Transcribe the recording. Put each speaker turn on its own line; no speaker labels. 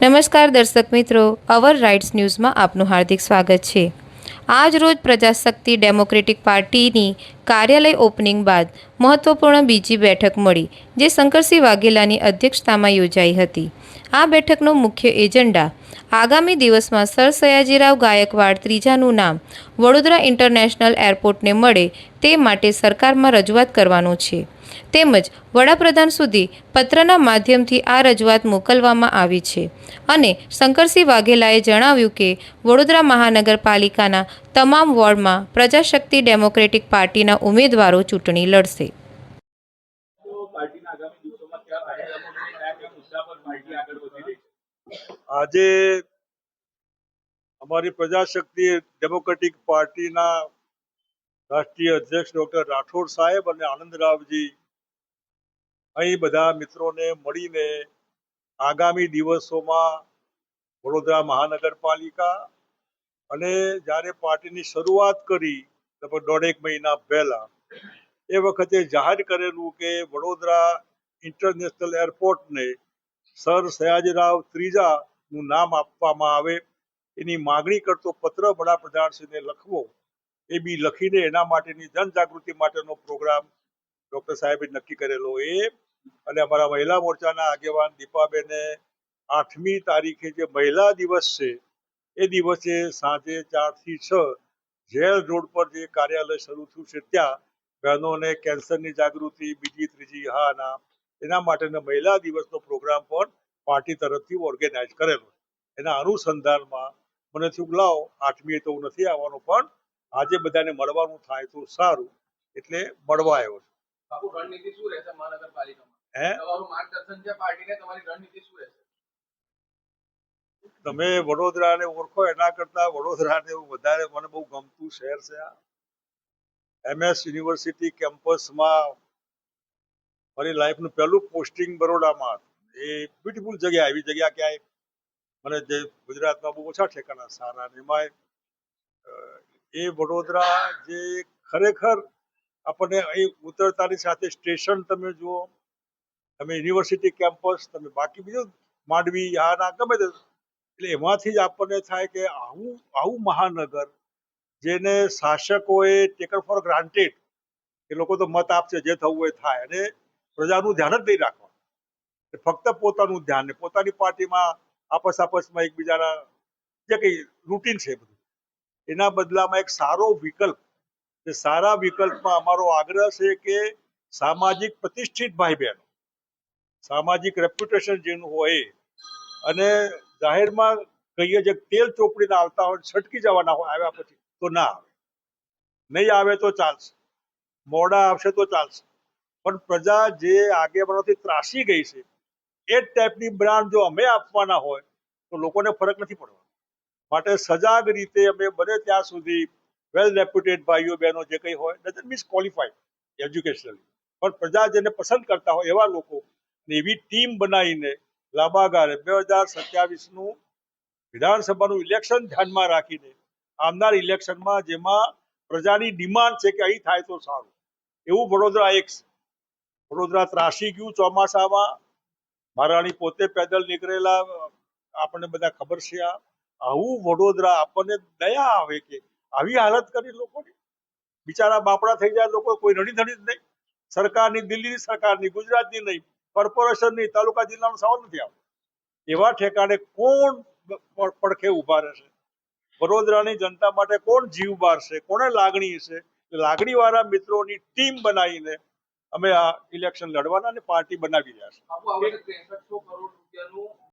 નમસ્કાર દર્શક મિત્રો, અવર રાઇટ્સ ન્યૂઝમાં આપનું હાર્દિક સ્વાગત છે। આજ રોજ પ્રજાશક્તિ ડેમોક્રેટિક પાર્ટીની કાર્યાલય ઓપનિંગ બાદ મહત્વપૂર્ણ બીજી બેઠક મળી, જે શંકરસિંહ વાઘેલાની અધ્યક્ષતામાં યોજાઈ હતી। આ બેઠકનો મુખ્ય એજન્ડા આગામી દિવસમાં સર સયાજીરાવ ગાયકવાડ ત્રીજાનું નામ વડોદરા ઇન્ટરનેશનલ એરપોર્ટને મળે તે માટે સરકારમાં રજૂઆત કરવાનો છે, તેમજ વડાપ્રધાન સુધી પત્રના માધ્યમથી આ રજૂઆત મોકલવામાં આવી છે અને શંકરસિંહ વાઘેલાએ જણાવ્યું કે વડોદરા મહાનગરપાલિકાના તમામ વોર્ડમાં પ્રજાશક્તિ ડેમોક્રેટિક પાર્ટીના ઉમેદવારો ચૂંટણી લડશે।
આજે અમારી પ્રજાશક્તિ ડેમોક્રેટિક પાર્ટીના રાષ્ટ્રીય અધ્યક્ષ ડોક્ટર રાઠોડ સાહેબ અને આનંદરાવજી અહીં બધા મિત્રોને મળીને આગામી દિવસોમાં વડોદરા મહાનગરપાલિકા અને જ્યારે પાર્ટીની શરૂઆત કરી લગભગ દોઢેક મહિના પહેલા એ વખતે જાહેર કરેલું કે વડોદરા ઇન્ટરનેશનલ એરપોર્ટને સર સયાજીરાવ ત્રીજાનું નામ આપવામાં આવે એની માગણી કરતો પત્ર વડાપ્રધાનશ્રીને લખવો, એ બી લખીને એના માટેની જનજાગૃતિ માટેનો પ્રોગ્રામ ડૉક્ટર સાહેબે નક્કી કરેલો એ અને અમારા મહિલા મોરચાના આગેવાન દીપાબેને 8મી તારીખે જે મહિલા દિવસ છે એ દિવસે સાંજે 4 થી 6 જેલ રોડ પર જે કાર્યાલય શરૂ થયું છે ત્યાં બહેનોને કેન્સરની જાગૃતિ બીજી ત્રીજી હાના એના માટેનો મહિલા દિવસનો પ્રોગ્રામ પણ પાર્ટી તરફથી ઓર્ગેનાઇઝ કરેલો। એના અનુસંધાનમાં મને થયું લાવો 8મીએ તો હું નથી આવવાનો, પણ આજે બધાને મળવાનું થાય તો સારું એટલે મળવા આવ્યો છું।
બાપુ, રણનીતિ શું રહેશે મહાનગરપાલિકામાં? તમારું માર્ગદર્શન છે પાર્ટીને, તમારી રણનીતિ શું રહેશે?
તમે વડોદરાને ઓળખો એના કરતા વડોદરાને વધારે મને બહુ ગમતું શહેર છે આ। MS યુનિવર્સિટી કેમ્પસમાં મારી લાઈફનું પહેલું પોસ્ટિંગ બરોડામાં હતું। એ બ્યુટીફુલ જગ્યા, એવી જગ્યા ક્યાંય મને જે ગુજરાતમાં બહુ ઓછા ઠેકાણા સારા, એમાં એ વડોદરા જે ખરેખર આપણને અહીં ઉતરતાની સાથે સ્ટેશન તમે જુઓ, તમે યુનિવર્સિટી કેમ્પસ, તમે બાકી બીજું માંડવી ના ગમે તે, એટલે એમાંથી જ આપણને થાય કે આવું મહાનગર જેને શાસકોએ ટેકન ફોર ગ્રાન્ટેડ, એ લોકો તો મત આપશે જે થવું હોય થાય અને પ્રજાનું ધ્યાન જ નહીં રાખવા, ફક્ત પોતાનું ધ્યાન ને પોતાની પાર્ટીમાં આપસમાં એકબીજાના જે કંઈ રૂટીન છે બધું, એના બદલામાં એક સારો વિકલ્પ, એ સારા વિકલ્પમાં અમારો આગ્રહ છે કે સામાજિક પ્રતિષ્ઠિત ભાઈ બહેનો, સામાજિક રેપ્યુટેશન જેનું હોય અને જાહેરમાં કહીએ જે તેલ ચોપડીને આવતા હોય છટકી જવાના હોય, આવ્યા પછી તો ના આવે, નહીં આવે તો ચાલશે, મોડા આવશે તો ચાલશે, પણ પ્રજા જે આગેવાનોથી ત્રાસી ગઈ છે એ જ ટાઈપની બ્રાન્ડ જો અમે આપવાના હોય તો લોકોને ફરક નથી પડવાનો। માટે સજાગ રીતે અમે બને ત્યાં સુધી વેલ રેપ્યુટેડ ભાઈઓ બહેનો જે કંઈ હોય, ડઝન્ટ મીન્સ ક્વોલિફાઈડ એજ્યુકેશનલી, પણ પ્રજા જેને પસંદ કરતા હોય એવા લોકો એવી ટીમ બનાવીને લાંબા ગાળે 2027નું વિધાનસભાનું ઇલેક્શન ધ્યાનમાં રાખીને આવનાર ઇલેક્શનમાં જેમાં પ્રજાની ડિમાન્ડ છે કે અહીં થાય તો સારું, એવું વડોદરા એક છે। વડોદરા ત્રાસી ગયું ચોમાસામાં, મહારાણી પોતે પેદલ નીકળેલા, આપણને બધા ખબર છે। આવું વડોદરા, આપણને દયા આવે કે આવી હાલત કરી લોકોની, બિચારા બાપડા થઈ જાય લોકો, કોઈ રડી ધડી જ નહીં, સરકારની, દિલ્હીની સરકારની, ગુજરાતની નહીં, કોર્પોરેશનની, તાલુકા જિલ્લાનો સવાલ નથી આવતો, એવા ઠેકાણે કોણ પડખે ઉભા રહેશે? વડોદરાની જનતા માટે કોણ જીવ બારશે? કોને લાગણી છે? લાગણીવાળા મિત્રોની ટીમ બનાવીને અમે આ ઇલેક્શન લડવાના અને પાર્ટી બનાવી રહ્યા છે।